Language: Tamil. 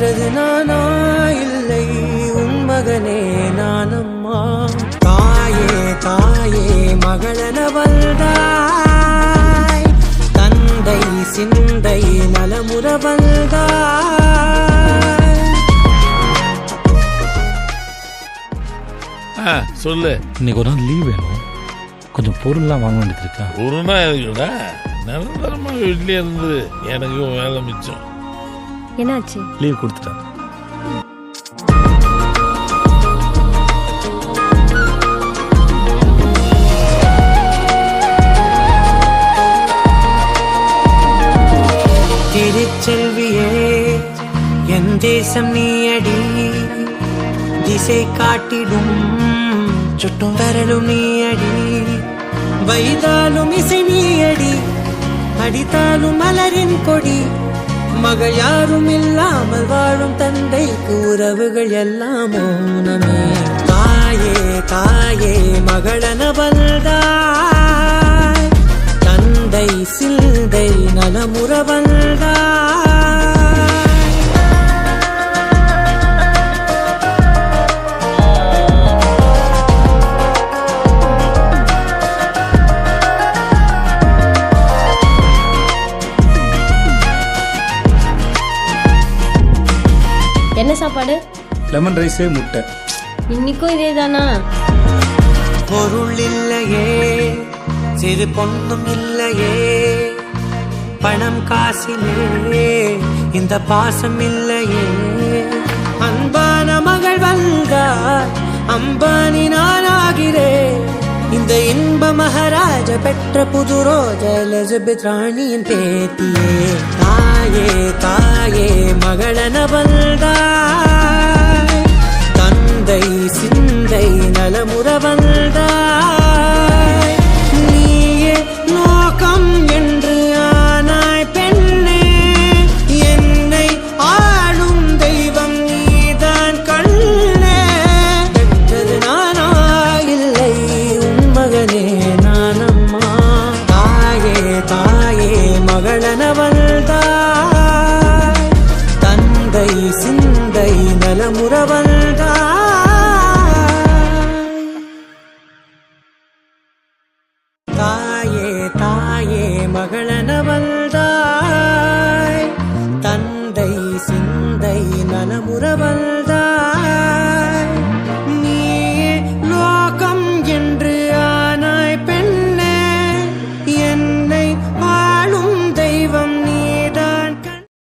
பெற்றது நானா இல்லை உன் மகனே நானம்மா. தாயே தாயே மகளென வந்தாய், தந்தை சிந்தை நலமுற வந்தாய். சொல்லு. இன்னைக்கு ஒரு நாள் லீவ் வேணும், கொஞ்சம் பொருள்லாம் வாங்க வேண்டியது இருக்கா? ஒரு நாள் இருக்குடா, நிரந்தரமா வீட்லயே இருந்து எனக்கு வேலை மிச்சம். என்னாச்சு? லீவ் கொடுத்துட்டேன். திருச்செல்வியே என் தேசம் நீயடி, திசை காட்டிடும் சுட்டும் வரலும் நீயடி. வைதாலும் இசை நீயடி, அடித்தாலும் மலரின் கொடி. மகள் யாரும் இல்லாமல் வாழும் தந்தைக்கு உறவுகள் எல்லாம் மௌனமே. தாயே தாயே மகளென வந்தாய், தந்தை சிந்தை நலமுற வந்தாய். என்ன சாப்பாடு? லெமன் ரைஸே முட்டை. இன்னைக்கும் இதே தானா? பொருள் இல்லையே, சிறு பொண்ணும் இல்லையே, பணம் காசிலே இந்த பாசம் இல்லையே. அன்பான மகள் வந்தார், அம்பானி நானாகிறேன். இந்த இன்ப மகாராஜ பெற்ற புது ரோஜ எலிசபெத் ராணியின் பேத்தியே. தாயே தாயே மகளென வந்தாய்,